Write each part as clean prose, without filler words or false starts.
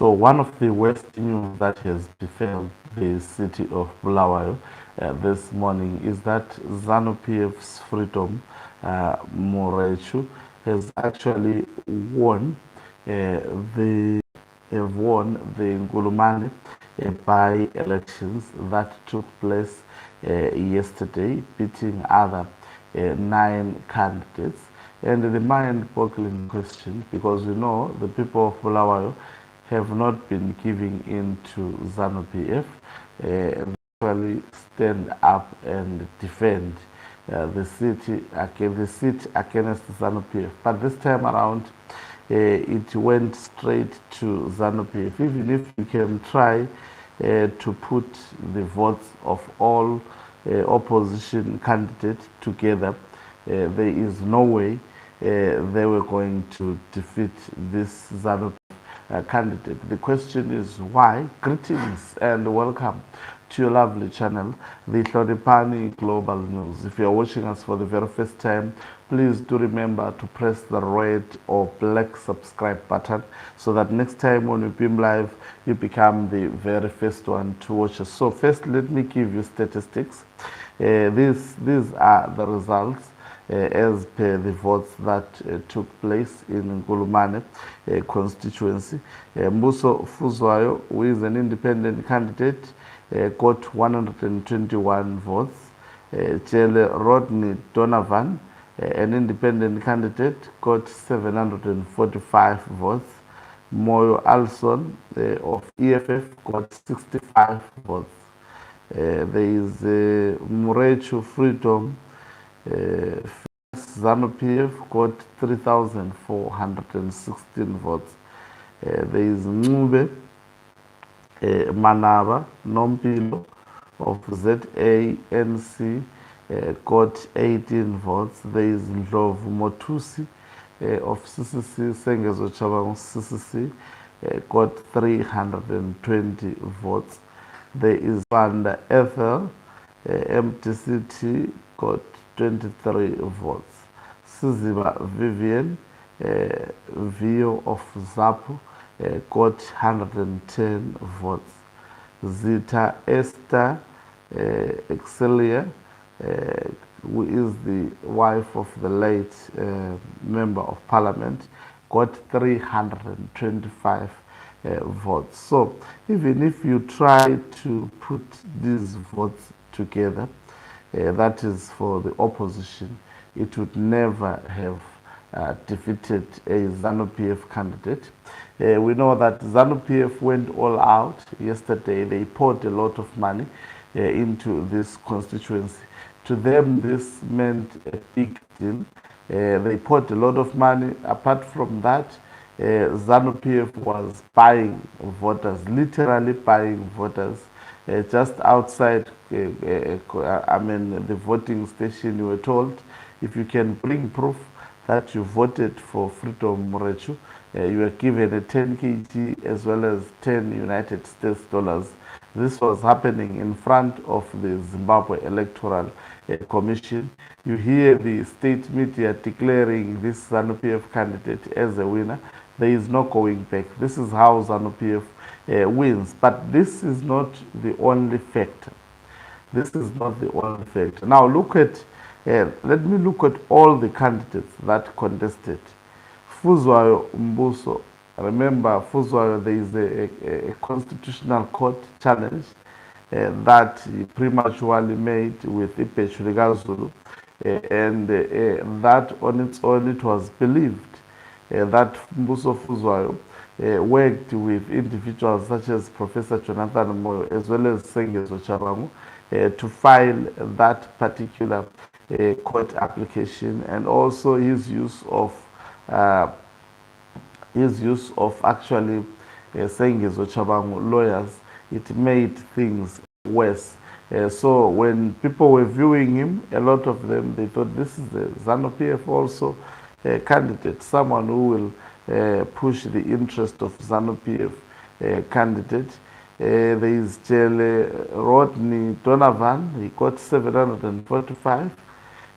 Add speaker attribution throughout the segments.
Speaker 1: So one of the worst news that has befell the city of Bulawayo this morning is that Zanu PF's Freedom Morechu has actually won the have won the Nkulumane by-elections that took place yesterday, beating other nine candidates. And the mind-boggling question, because we know the people of Bulawayo have not been giving in to Zanu PF, they actually stand up and defend the seat against Zanu PF. But this time around, it went straight to Zanu PF. Even if you can try to put the votes of all opposition candidates together, there is no way they were going to defeat this Zanu candidate. The question is why? Greetings and welcome to your lovely channel, the Hlodipani Global News. If you are watching us for the very first time, please do remember to press the red or black subscribe button so that next time when we beam live, you become the very first one to watch us. So first, let me give you statistics. These are the results as per the votes that took place in Nkulumane constituency. Mbuso Fuzwayo, who is an independent candidate, got 121 votes. Chele Rodney Donovan, an independent candidate, got 745 votes. Moyo Alson of EFF got 65 votes. There is Murechu Freedom Zanu PF got 3,416 votes. There is Mube Manaba Nompilo of ZANC got 18 votes. There is Ndlovu Motusi of CCC, Sengezo Chabang CCC got 320 votes. There is Wanda Ethel MTCT got 23 votes. Siziba Vivian Vio of ZAPU got 110 votes. Zita Esther Excelia, who is the wife of the late member of parliament, got 325 votes. So even if you try to put these votes together, that is for the opposition, it would never have defeated a Zanu PF candidate. We know that Zanu PF went all out yesterday. They poured a lot of money into this constituency. To them, this meant a big deal. They poured a lot of money. Apart from that, Zanu PF was buying voters, literally buying voters. Just outside, the voting station, you were told, if you can bring proof that you voted for Freedom Morechu, you were given a 10 kg as well as 10 United States dollars. This was happening in front of the Zimbabwe Electoral Commission. You hear the state media declaring this Zanu PF candidate as a winner. There is no going back. This is how Zanu PF wins. But this is not the only factor. This is not the only factor. Now look at, let me look at all the candidates that contested. Fuzwayo Mbuso. Remember, Fuzwayo, there is a constitutional court challenge that he prematurely made with Ipe Zulu, and that on its own it was believed that Mbuso Fuzwayo worked with individuals such as Professor Jonathan Moyo as well as Sengezo Chabangu to file that particular court application, and also his use of actually Sengezo Chabangu lawyers, it made things worse. So when people were viewing him, a lot of them, they thought this is the Zanu PF also candidate, someone who will push the interest of Zanu PF candidate. There is Chele Rodney Donovan, he got 745.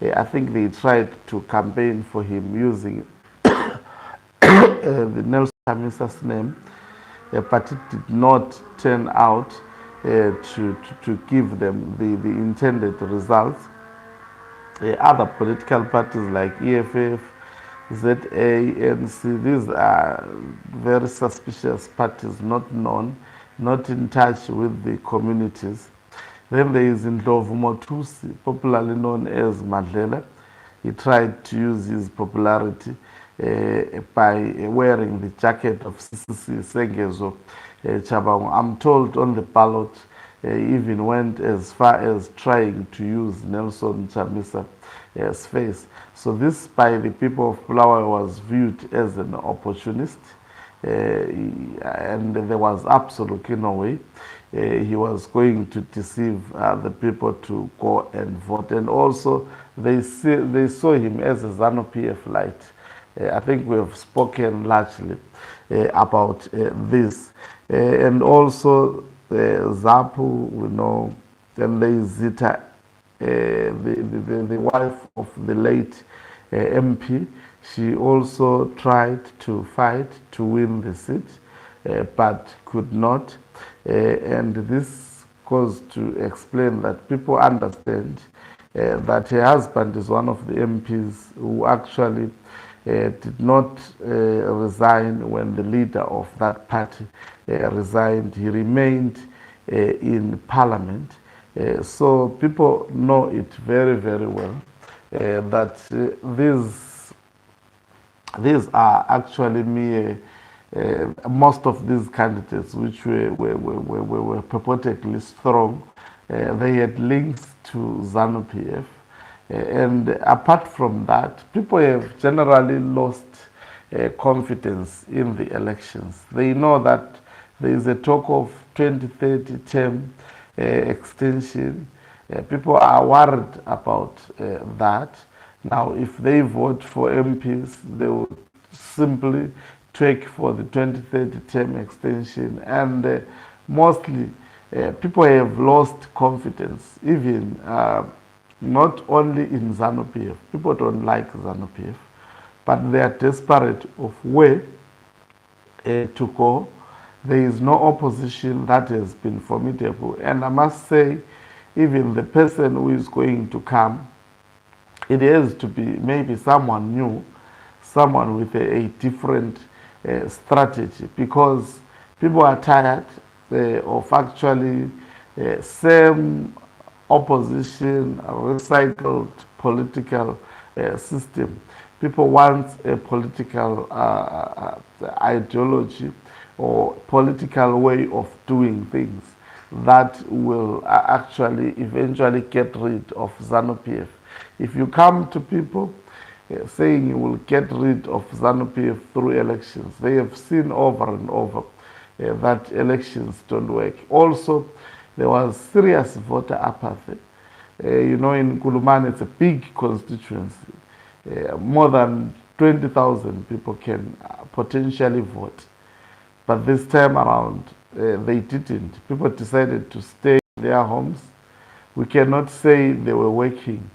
Speaker 1: I think they tried to campaign for him using the Nelson Chamisa's name. but it did not turn out to give them the intended results. Other political parties like EFF, ZANC, these are very suspicious parties, not known, not in touch with the communities. Then there is Ndlovu Motusi, popularly known as Madlela. He tried to use his popularity by wearing the jacket of CCC Sengezo Chabangu. I'm told on the ballot even went as far as trying to use Nelson Chamisa's face. So this by the people of Bulawayo was viewed as an opportunist, and there was absolutely no way he was going to deceive the people to go and vote. And also they saw him as a Zanu PF light. I think we have spoken largely about this. And also Zapu, we know, and there is Zita, the wife of the late MP. She also tried to fight to win the seat, but could not. And this goes to explain that people understand that her husband is one of the MPs who actually did not resign when the leader of that party resigned. He remained in parliament. So people know it very, very well that these are actually mere most of these candidates, which were purportedly strong, they had links to Zanu PF. And apart from that, people have generally lost confidence in the elections. They know that there is a talk of 2030 term extension. People are worried about that. Now, if they vote for MPs, they will simply tweak for the 2030 term extension. And mostly, people have lost confidence, even not only in Zanu PF. People don't like Zanu PF, but they are desperate of where to go. There is no opposition that has been formidable. And I must say, even the person who is going to come, it has to be maybe someone new, someone with a different strategy, because people are tired of actually same opposition, recycled political system. People want a political ideology or political way of doing things that will actually eventually get rid of Zanu PF. If you come to people saying you will get rid of Zanu PF through elections, they have seen over and over that elections don't work. Also, there was serious voter apathy. You know, in Nkulumane, it's a big constituency. More than 20,000 people can potentially vote. But this time around, they didn't. People decided to stay in their homes. We cannot say they were working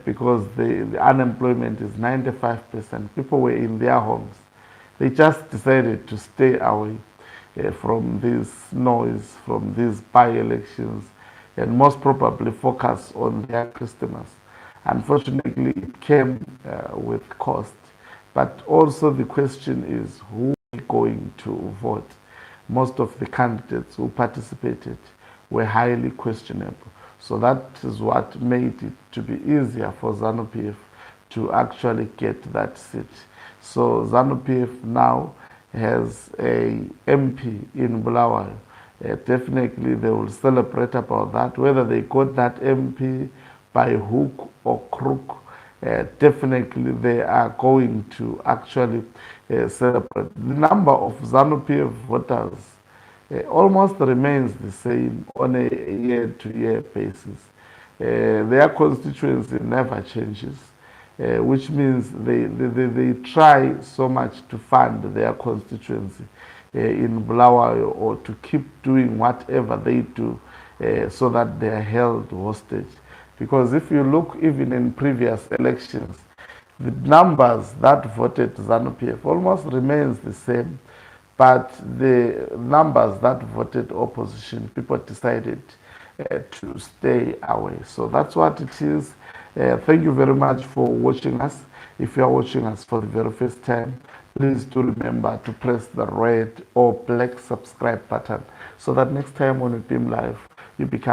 Speaker 1: because the unemployment is 95%. People were in their homes. They just decided to stay away from this noise, from these by-elections, and most probably focus on their customers. Unfortunately, it came with cost. But also the question is, who is going to vote? Most of the candidates who participated were highly questionable. So that is what made it to be easier for Zanu PF to actually get that seat. So Zanu PF now has a MP in Bulawayo. Definitely they will celebrate about that. Whether they got that MP by hook or crook, definitely they are going to actually celebrate. The number of Zanu PF voters almost remains the same on a year-to-year basis. Their constituency never changes, which means they try so much to fund their constituency in Bulawayo, or to keep doing whatever they do so that they are held hostage. Because if you look even in previous elections, the numbers that voted Zanu PF almost remains the same, But the numbers that voted opposition, people decided to stay away. So that's what it is. Thank you very much for watching us. If you are watching us for the very first time, please do remember to press the red or black subscribe button so that next time when we beam live, you become